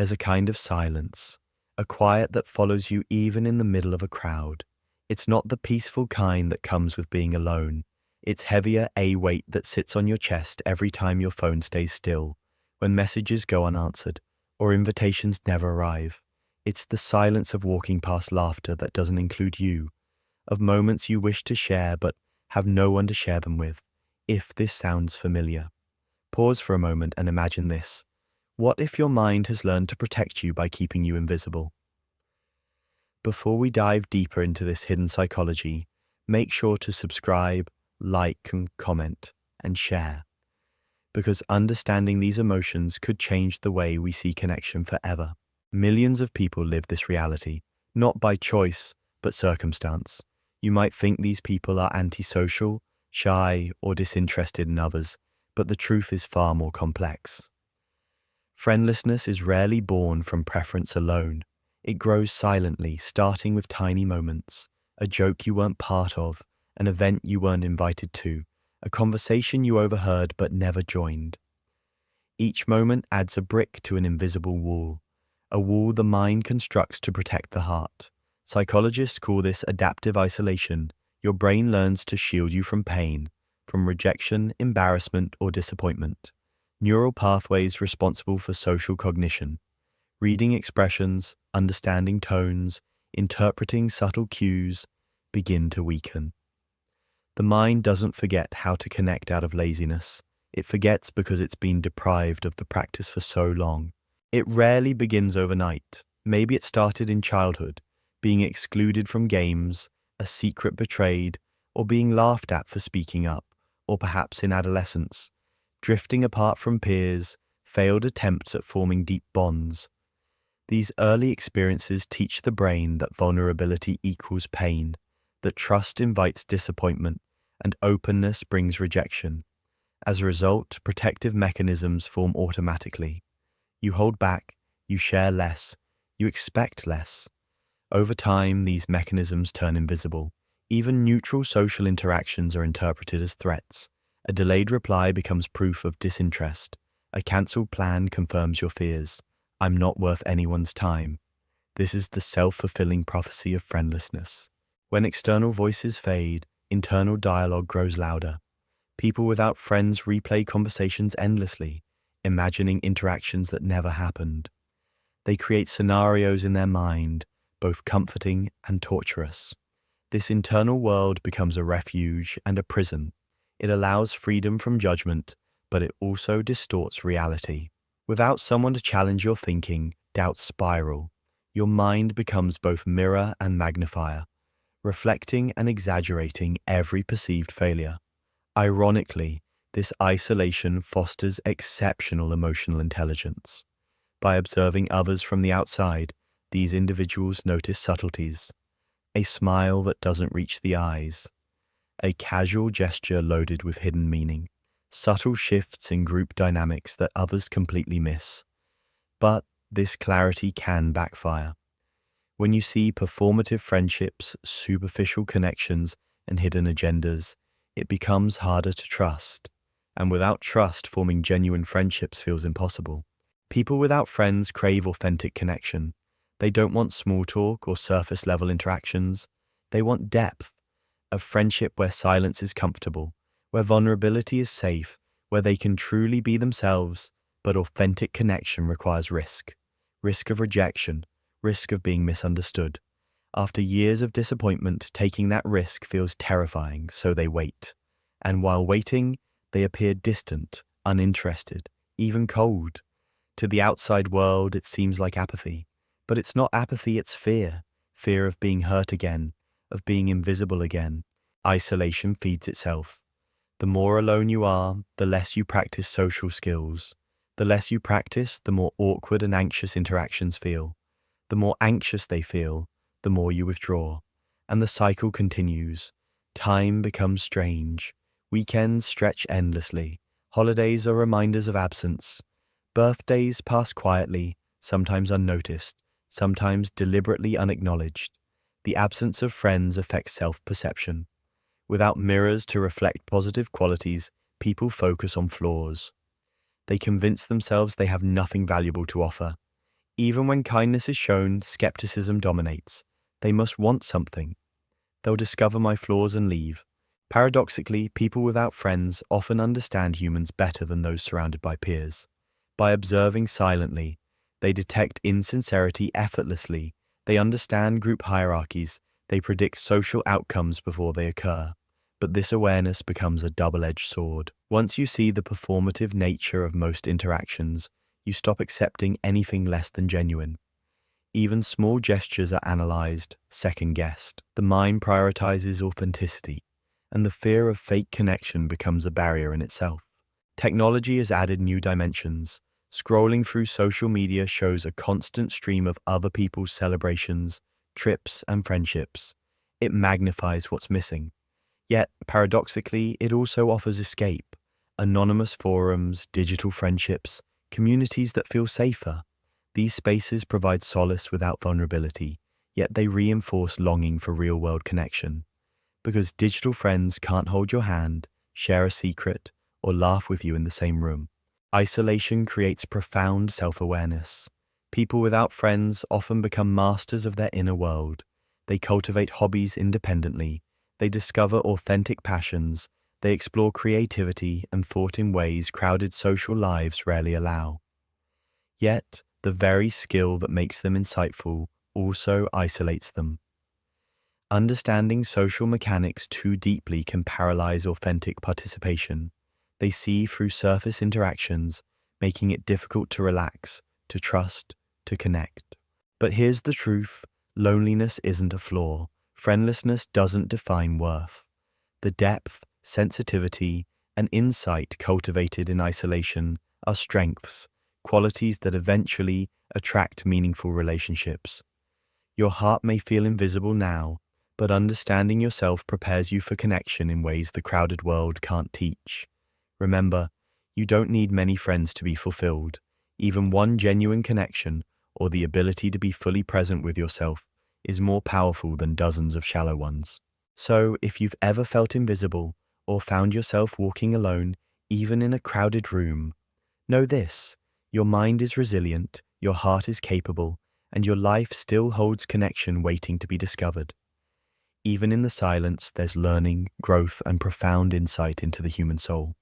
There's a kind of silence, a quiet that follows you even in the middle of a crowd. It's not the peaceful kind that comes with being alone. It's heavier a weight that sits on your chest every time your phone stays still, when messages go unanswered, or invitations never arrive. It's the silence of walking past laughter that doesn't include you, of moments you wish to share but have no one to share them with. If this sounds familiar, pause for a moment and imagine this. What if your mind has learned to protect you by keeping you invisible? Before we dive deeper into this hidden psychology, make sure to subscribe, like and comment, and share. Because understanding these emotions could change the way we see connection forever. Millions of people live this reality, not by choice, but circumstance. You might think these people are antisocial, shy, or disinterested in others, but the truth is far more complex. Friendlessness is rarely born from preference alone. It grows silently, starting with tiny moments, a joke you weren't part of, an event you weren't invited to, a conversation you overheard but never joined. Each moment adds a brick to an invisible wall, a wall the mind constructs to protect the heart. Psychologists call this adaptive isolation. Your brain learns to shield you from pain, from rejection, embarrassment, or disappointment. Neural pathways responsible for social cognition, reading expressions, understanding tones, interpreting subtle cues, begin to weaken. The mind doesn't forget how to connect out of laziness. It forgets because it's been deprived of the practice for so long. It rarely begins overnight. Maybe it started in childhood, being excluded from games, a secret betrayed, or being laughed at for speaking up, or perhaps in adolescence, drifting apart from peers, failed attempts at forming deep bonds. These early experiences teach the brain that vulnerability equals pain, that trust invites disappointment, and openness brings rejection. As a result, protective mechanisms form automatically. You hold back, you share less, you expect less. Over time, these mechanisms turn invisible. Even neutral social interactions are interpreted as threats. A delayed reply becomes proof of disinterest. A cancelled plan confirms your fears. I'm not worth anyone's time. This is the self-fulfilling prophecy of friendlessness. When external voices fade, internal dialogue grows louder. People without friends replay conversations endlessly, imagining interactions that never happened. They create scenarios in their mind, both comforting and torturous. This internal world becomes a refuge and a prison. It allows freedom from judgment, but it also distorts reality. Without someone to challenge your thinking, doubts spiral. Your mind becomes both mirror and magnifier, reflecting and exaggerating every perceived failure. Ironically, this isolation fosters exceptional emotional intelligence. By observing others from the outside, these individuals notice subtleties. A smile that doesn't reach the eyes, a casual gesture loaded with hidden meaning, subtle shifts in group dynamics that others completely miss. But this clarity can backfire. When you see performative friendships, superficial connections, and hidden agendas, it becomes harder to trust. And without trust, forming genuine friendships feels impossible. People without friends crave authentic connection. They don't want small talk or surface-level interactions. They want depth, a friendship where silence is comfortable, where vulnerability is safe, where they can truly be themselves, but authentic connection requires risk. Risk of rejection, risk of being misunderstood. After years of disappointment, taking that risk feels terrifying, so they wait. And while waiting, they appear distant, uninterested, even cold. To the outside world, it seems like apathy. But it's not apathy, it's fear. Fear of being hurt again, of being invisible again. Isolation feeds itself. The more alone you are, the less you practice social skills. The less you practice, the more awkward and anxious interactions feel. The more anxious they feel, the more you withdraw. And the cycle continues. Time becomes strange. Weekends stretch endlessly. Holidays are reminders of absence. Birthdays pass quietly, sometimes unnoticed, sometimes deliberately unacknowledged. The absence of friends affects self-perception. Without mirrors to reflect positive qualities, people focus on flaws. They convince themselves they have nothing valuable to offer. Even when kindness is shown, skepticism dominates. They must want something. They'll discover my flaws and leave. Paradoxically, people without friends often understand humans better than those surrounded by peers. By observing silently, they detect insincerity effortlessly. They understand group hierarchies. They predict social outcomes before they occur. But this awareness becomes a double-edged sword. Once you see the performative nature of most interactions, you stop accepting anything less than genuine. Even small gestures are analyzed, second-guessed. The mind prioritizes authenticity, and the fear of fake connection becomes a barrier in itself. Technology has added new dimensions. Scrolling through social media shows a constant stream of other people's celebrations, trips, and friendships. It magnifies what's missing. Yet, paradoxically, it also offers escape. Anonymous forums, digital friendships, communities that feel safer. These spaces provide solace without vulnerability, yet they reinforce longing for real-world connection. Because digital friends can't hold your hand, share a secret, or laugh with you in the same room. Isolation creates profound self-awareness. People without friends often become masters of their inner world. They cultivate hobbies independently. They discover authentic passions. They explore creativity and thought in ways crowded social lives rarely allow. Yet, the very skill that makes them insightful also isolates them. Understanding social mechanics too deeply can paralyze authentic participation. They see through surface interactions, making it difficult to relax, to trust, to connect. But here's the truth: loneliness isn't a flaw. Friendlessness doesn't define worth. The depth, sensitivity, and insight cultivated in isolation are strengths, qualities that eventually attract meaningful relationships. Your heart may feel invisible now, but understanding yourself prepares you for connection in ways the crowded world can't teach. Remember, you don't need many friends to be fulfilled. Even one genuine connection, or the ability to be fully present with yourself, is more powerful than dozens of shallow ones. So, if you've ever felt invisible, or found yourself walking alone, even in a crowded room, know this: your mind is resilient, your heart is capable, and your life still holds connection waiting to be discovered. Even in the silence, there's learning, growth, and profound insight into the human soul.